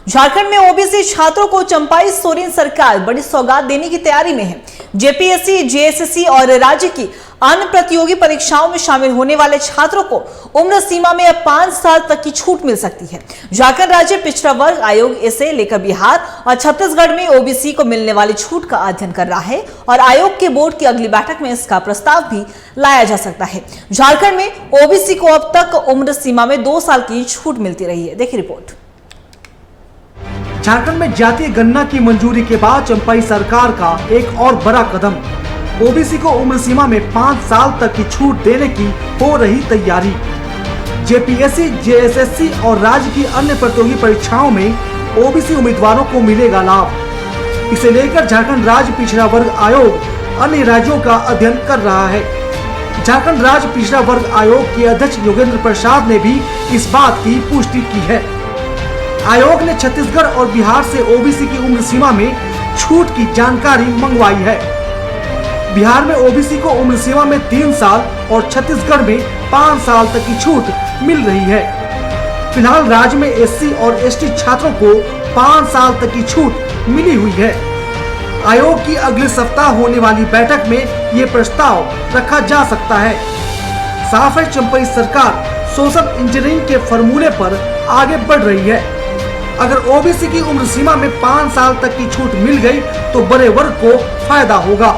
झारखंड में ओबीसी छात्रों को चंपाई सोरेन सरकार बड़ी सौगात देने की तैयारी में है। जेपीएससी, जेएसएससी और राज्य की अन्य प्रतियोगी परीक्षाओं में शामिल होने वाले छात्रों को उम्र सीमा में अब 5 साल तक की छूट मिल सकती है। झारखंड राज्य पिछड़ा वर्ग आयोग इसे लेकर बिहार और छत्तीसगढ़ में ओबीसी को मिलने वाली छूट का अध्ययन कर रहा है और आयोग के बोर्ड की अगली बैठक में इसका प्रस्ताव भी लाया जा सकता है। झारखंड में ओबीसी को अब तक उम्र सीमा में 2 साल की छूट मिलती रही है। देखिए रिपोर्ट। झारखंड में जातीय गणना की मंजूरी के बाद चंपाई सरकार का एक और बड़ा कदम, ओबीसी को उम्र सीमा में 5 साल तक की छूट देने की हो रही तैयारी। जेपीएससी, जेएसएससी और राज्य की अन्य प्रतियोगी परीक्षाओं में ओबीसी उम्मीदवारों को मिलेगा लाभ। इसे लेकर झारखंड राज्य पिछड़ा वर्ग आयोग अन्य राज्यों का अध्ययन कर रहा है। झारखंड राज्य पिछड़ा वर्ग आयोग के अध्यक्ष योगेंद्र प्रसाद ने भी इस बात की पुष्टि की है। आयोग ने छत्तीसगढ़ और बिहार से ओबीसी की उम्र सीमा में छूट की जानकारी मंगवाई है। बिहार में ओबीसी को उम्र सीमा में 3 साल और छत्तीसगढ़ में 5 साल तक की छूट मिल रही है। फिलहाल राज्य में एससी और एसटी छात्रों को 5 साल तक की छूट मिली हुई है। आयोग की अगले सप्ताह होने वाली बैठक में ये प्रस्ताव रखा जा सकता है। साफ है, चंपाई सरकार सोशल इंजीनियरिंग के फॉर्मूले पर आगे बढ़ रही है। अगर ओबीसी की उम्र सीमा में 5 साल तक की छूट मिल गई तो बड़े वर्ग को फायदा होगा।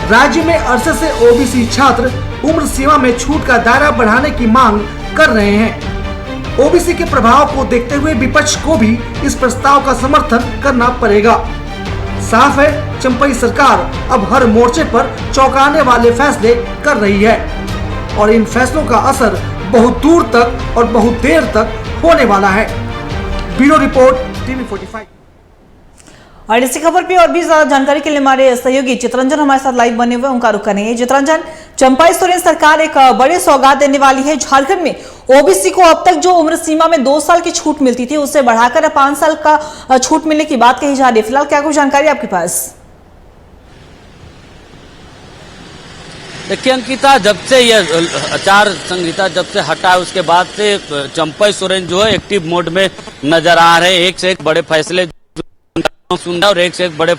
राज्य में अरसे से ओबीसी छात्र उम्र सीमा में छूट का दायरा बढ़ाने की मांग कर रहे हैं। ओबीसी के प्रभाव को देखते हुए विपक्ष को भी इस प्रस्ताव का समर्थन करना पड़ेगा। साफ है, चंपाई सरकार अब हर मोर्चे पर चौंकाने वाले फैसले कर रही है और इन फैसलों का असर बहुत दूर तक और बहुत देर तक होने वाला है। Bureau report, TV 45। और इसी खबर पे और भी ज्यादा जानकारी के लिए हमारे सहयोगी चितरंजन हमारे साथ लाइव बने हुए, उनका रुख करेंगे। चितरंजन, चंपाई सोरेन सरकार एक बड़ी सौगात देने वाली है। झारखंड में ओबीसी को अब तक जो उम्र सीमा में 2 साल की छूट मिलती थी उससे बढ़ाकर 5 साल का छूट मिलने की बात कही जा रही है। फिलहाल क्या कुछ जानकारी आपके पास? देखिए अंकिता, जब से यह आचार संहिता जब से हटा है उसके बाद से चंपाई सोरेन जो है एक्टिव मोड में नजर आ रहे हैं। एक से एक बड़े फैसले सुन और एक से एक बड़े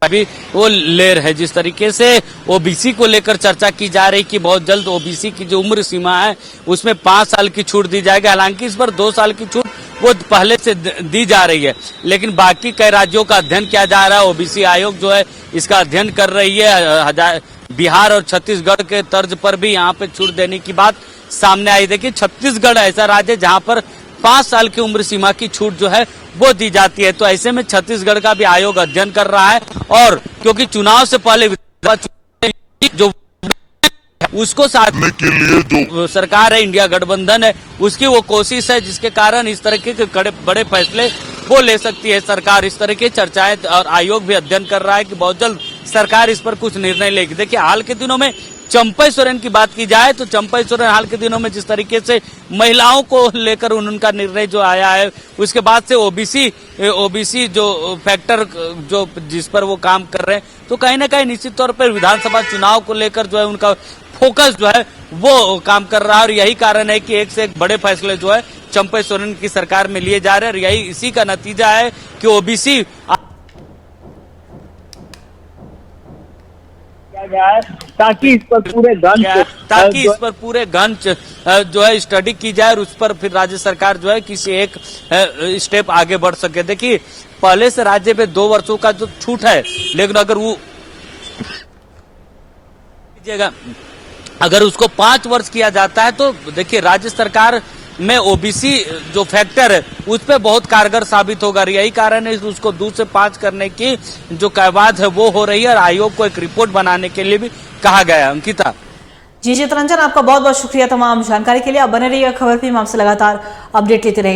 भी वो ले रहे हैं। जिस तरीके से ओबीसी को लेकर चर्चा की जा रही कि बहुत जल्द ओबीसी की जो उम्र सीमा है उसमें 5 साल की छूट दी जाएगी। हालांकि इस पर 2 साल की छूट वो पहले से दी जा रही है, लेकिन बाकी कई राज्यों का अध्ययन किया जा रहा है। ओबीसी आयोग जो है इसका अध्ययन कर रही है। बिहार और छत्तीसगढ़ के तर्ज पर भी यहाँ पे छूट देने की बात सामने आई। देखिए, छत्तीसगढ़ ऐसा राज्य है जहाँ पर 5 साल की उम्र सीमा की छूट जो है वो दी जाती है। तो ऐसे में छत्तीसगढ़ का भी आयोग अध्ययन कर रहा है और क्योंकि चुनाव से पहले जो उसको साधने के लिए जो सरकार है, इंडिया गठबंधन है, उसकी वो कोशिश है जिसके कारण इस तरह के बड़े फैसले वो ले सकती है सरकार। इस तरह की चर्चाएं और आयोग भी अध्ययन कर रहा है कि बहुत जल्द सरकार इस पर कुछ निर्णय लेगी। देखिए, हाल के दिनों में चंपाई सोरेन की बात की जाए तो चंपाई सोरेन हाल के दिनों में जिस तरीके से महिलाओं को लेकर उनका निर्णय जो आया है, उसके बाद से ओबीसी जो फैक्टर जो जिस पर वो काम कर रहे हैं, तो कहीं ना कहीं निश्चित तौर पर विधानसभा चुनाव को लेकर जो है उनका फोकस जो है वो काम कर रहा है। और यही कारण है कि एक से एक बड़े फैसले जो है चंपाई सोरेन की सरकार में लिए जा रहे हैं। यही इसी का नतीजा है कि ओबीसी ताकि इस पर पूरे गंज जो है स्टडी की जाए और उस पर फिर राज्य सरकार जो है किसी एक स्टेप आगे बढ़ सके। देखिए, पहले से राज्य में 2 वर्षों का जो छूट है, लेकिन अगर उसको 5 वर्ष किया जाता है तो देखिए राज्य सरकार में ओबीसी जो फैक्टर है उस पर बहुत कारगर साबित होगा। यही कारण है उसको 2 से 5 करने की जो कवायद है वो हो रही है और आयोग को एक रिपोर्ट बनाने के लिए भी कहा गया है। अंकिता जी चितरंजन, आपका बहुत बहुत शुक्रिया तमाम जानकारी के लिए। आप बने रहिए खबर पे, हम आपसे लगातार अपडेट लेते रहेंगे।